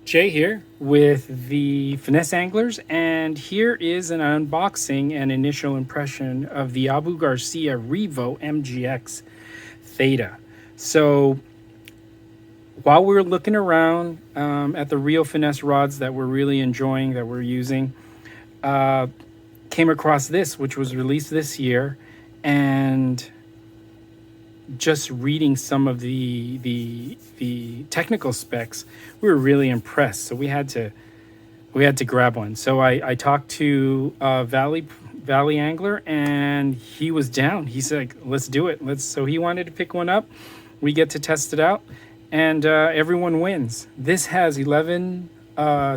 Jay here with the Finesse Anglers, and here is an unboxing and initial impression of the Abu Garcia Revo MGX Theta. So while we were looking around at the real finesse rods that we're really enjoying, that we're using, came across this, which was released this year, and just reading some of the technical specs, we were really impressed. So we had to grab one. So I talked to Valley Angler, and he was down. He said, "Let's do it." So he wanted to pick one up. We get to test it out, and everyone wins. This has 11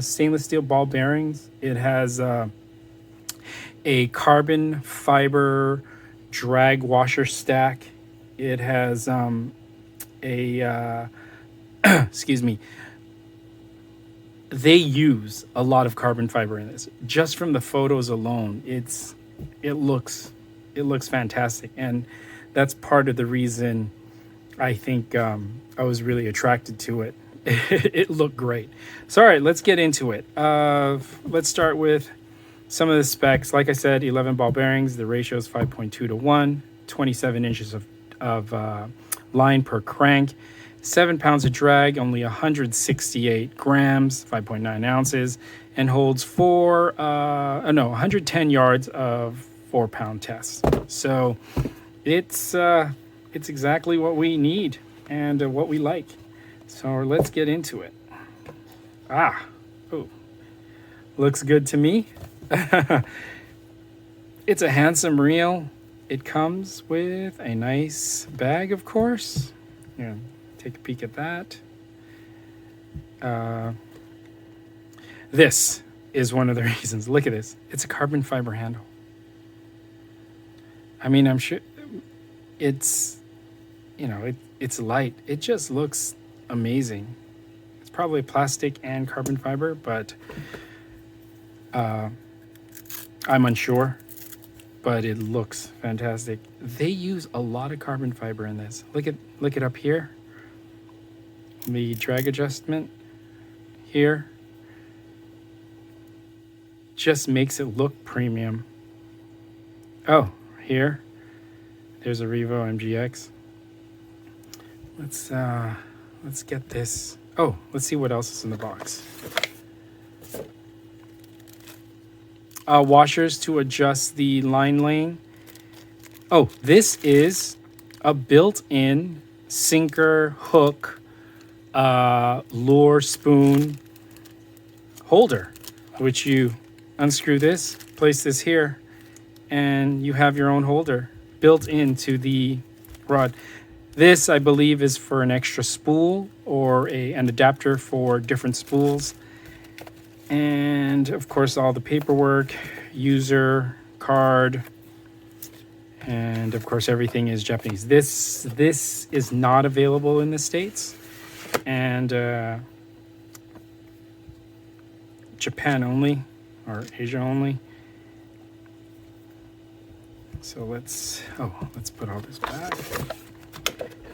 stainless steel ball bearings. It has a carbon fiber drag washer stack. It has excuse me. They use a lot of carbon fiber in this. Just from the photos alone, it looks fantastic, and that's part of the reason I think I was really attracted to it. It looked great. So all right, let's get into it. Let's start with some of the specs. Like I said, 11 ball bearings. The ratio is 5.2 to 1, 27 inches of line per crank, 7 pounds of drag, only 168 grams, 5.9 ounces, and holds 110 yards of 4-pound test. So it's exactly what we need and what we like. So let's get into it. Looks good to me. It's a handsome reel. It comes with a nice bag, of course. Yeah, take a peek at that. This is one of the reasons. Look at this. It's a carbon fiber handle. I mean, I'm sure it's light. It just looks amazing. It's probably plastic and carbon fiber, but I'm unsure. But it looks fantastic. They use a lot of carbon fiber in this. Look it up here. The drag adjustment here just makes it look premium. Oh, here, there's a Revo MGX. Let's get this. Oh, let's see what else is in the box. Washers to adjust the line laying. Oh, this is a built-in sinker, hook, lure, spoon holder, which you unscrew this, place this here, and you have your own holder built into the rod. This, I believe, is for an extra spool or an adapter for different spools. And of course, all the paperwork, user card, and of course, everything is Japanese. This is not available in the States, and Japan only, or Asia only. So let's put all this back.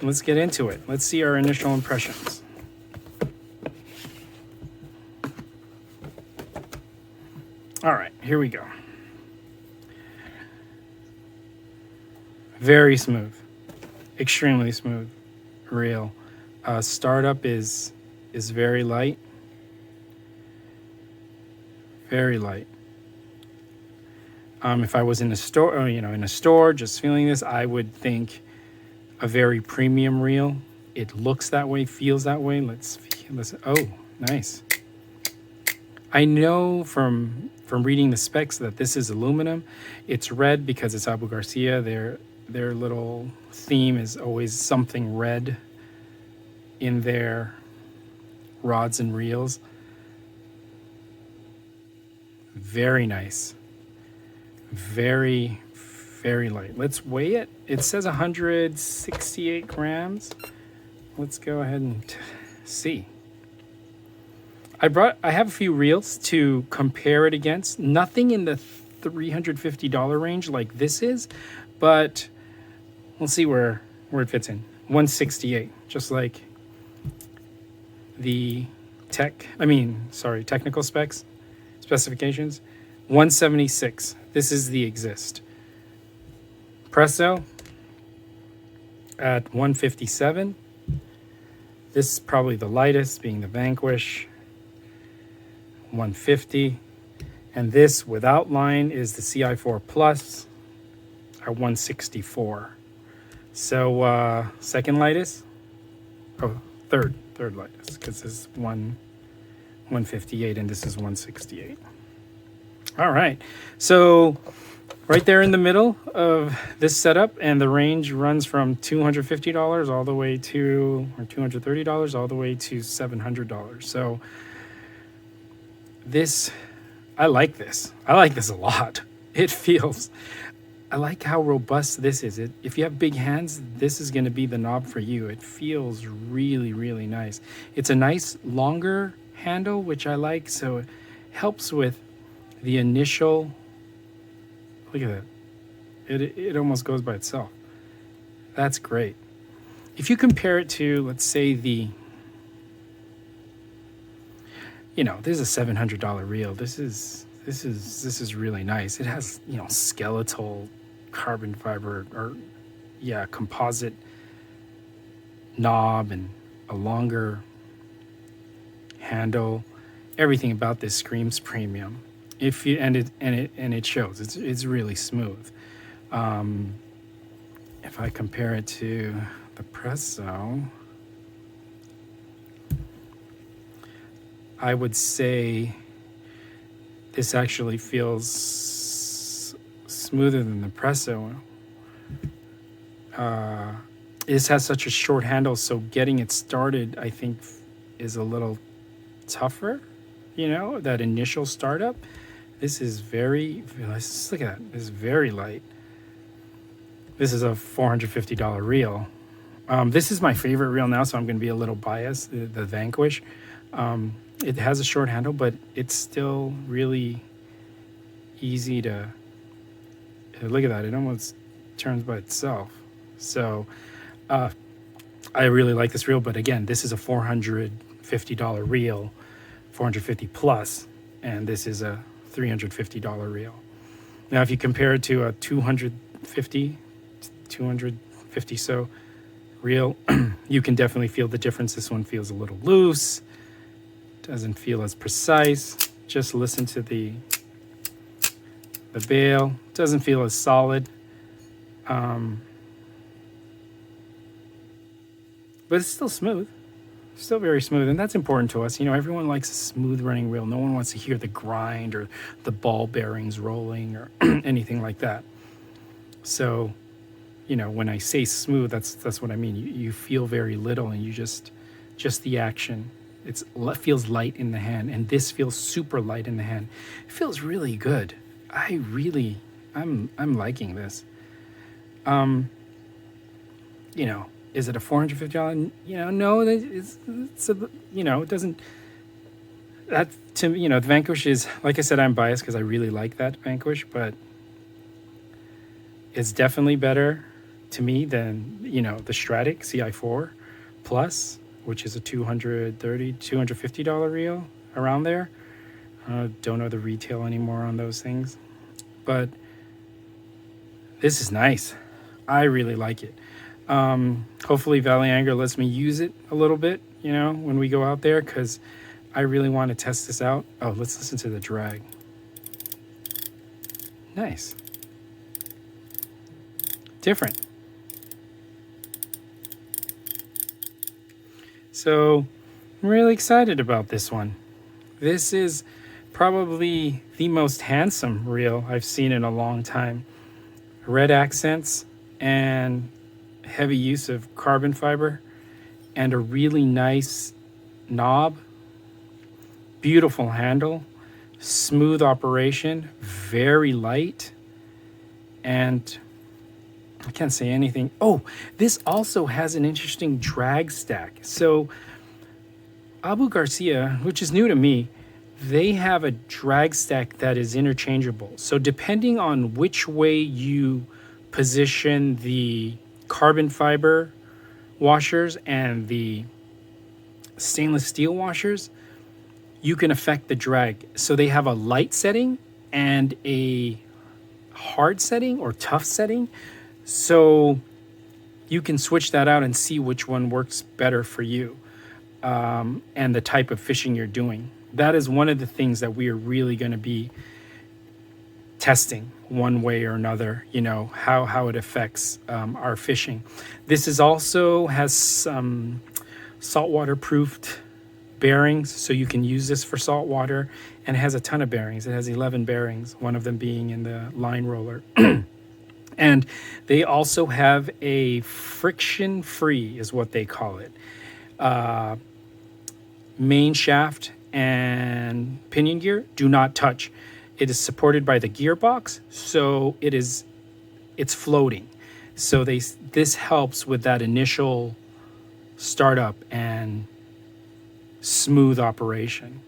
Let's get into it. Let's see our initial impressions. All right, here we go. Very smooth, extremely smooth reel. Startup is very light, very light. If I was in a store, just feeling this, I would think a very premium reel. It looks that way, feels that way. Let's. Oh, nice. I know from reading the specs that this is aluminum. It's red because it's Abu Garcia. Their little theme is always something red in their rods and reels. Very nice. Very, very light. Let's weigh it. It says 168 grams. Let's go ahead and see. I have a few reels to compare it against. Nothing in the $350 range like this is, but we'll see where it fits in. 168, just like the technical specifications. 176. This is the Exist. Presso at 157. This is probably the lightest, being the Vanquish. 150. And this without line is the Ci4 Plus at 164. So second lightest. Oh, third lightest, because this is 158 and this is 168. All right, so right there in the middle of this setup, and the range runs from $250 all the way to, or $230 all the way to $700. So this, I like this a lot. It feels, I like how robust this is. If you have big hands, this is going to be the knob for you. It feels really, really nice. It's a nice longer handle, which I like, so it helps with the initial, look at that. It almost goes by itself. That's great. If you compare it to, let's say, this is a $700 reel. This is really nice. It has, skeletal carbon fiber, or composite knob and a longer handle. Everything about this screams premium. It shows. It's really smooth. If I compare it to the Presso, I would say this actually feels smoother than the Presso. This has such a short handle, so getting it started, I think, is a little tougher. That initial startup. This is let's look at that. This is very light. This is a $450 reel. This is my favorite reel now, so I'm going to be a little biased. The Vanquish. It has a short handle, but it's still really easy to look at that. It almost turns by itself. So I really like this reel, but again, this is a $450 reel, 450 plus, and this is a $350 reel. Now, if you compare it to a 250 so reel, you can definitely feel the difference. This one feels a little loose, doesn't feel as precise. Just listen to the bail. Doesn't feel as solid. But it's still smooth. Still very smooth, and that's important to us. Everyone likes a smooth running reel. No one wants to hear the grind or the ball bearings rolling or anything like that. So, when I say smooth, that's what I mean. You feel very little, and you just the action. It feels light in the hand, and this feels super light in the hand. It feels really good. I'm liking this. Is it a $450? No, it's it doesn't. That, to me, the Vanquish is, like I said, I'm biased because I really like that Vanquish, but it's definitely better to me than, the Stradic Ci4 Plus, which is a $250 reel, around there. Don't know the retail anymore on those things, but this is nice. I really like it. Hopefully Valley Angler lets me use it a little bit, when we go out there, because I really want to test this out. Oh, let's listen to the drag. Nice. Different. So I'm really excited about this one. This is probably the most handsome reel I've seen in a long time. Red accents and heavy use of carbon fiber and a really nice knob, beautiful handle, smooth operation, very light, and I can't say anything. Oh, this also has an interesting drag stack. So Abu Garcia, which is new to me, they have a drag stack that is interchangeable. So depending on which way you position the carbon fiber washers and the stainless steel washers, you can affect the drag. So they have a light setting and a hard setting or tough setting. So you can switch that out and see which one works better for you, and the type of fishing you're doing. That is one of the things that we are really going to be testing one way or another, you know, how it affects our fishing. This is also has some saltwater proofed bearings, so you can use this for saltwater, and it has a ton of bearings. It has 11 bearings, one of them being in the line roller. And they also have a friction free, is what they call it, main shaft and pinion gear do not touch. It is supported by the gearbox, so it's floating. So this helps with that initial startup and smooth operation.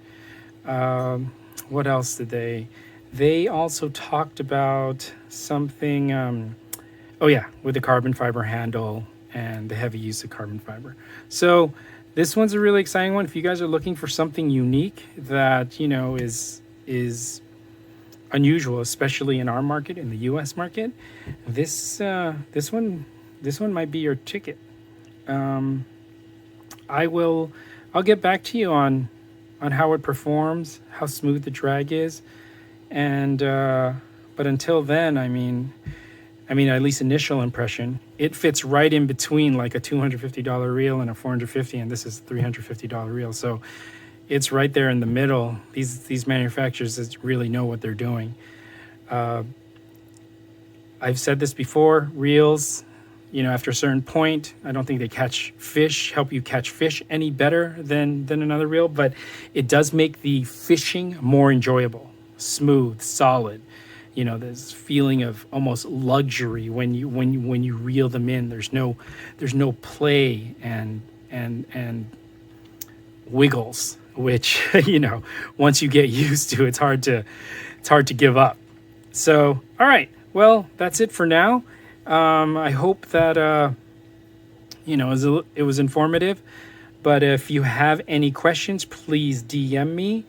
What else did they also talked about something, oh yeah, with the carbon fiber handle and the heavy use of carbon fiber. So this one's a really exciting one. If you guys are looking for something unique that, you know, is unusual, especially in our market, in the US market, this one might be your ticket. I'll get back to you on how it performs, how smooth the drag is, and but until then, I mean at least initial impression, it fits right in between like a $250 reel and a $450, and this is a $350 reel. So it's right there in the middle. These manufacturers really know what they're doing. I've said this before, reels, you know, after a certain point, I don't think they help you catch fish any better than another reel, but it does make the fishing more enjoyable, smooth, solid. You know, there's feeling of almost luxury when you reel them in. There's no play and wiggles, which, you know, once you get used to, it's hard to give up. So, all right, well, that's it for now. I hope that you know, it was informative. But if you have any questions, please DM me,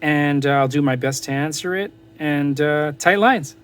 and I'll do my best to answer it. And tight lines.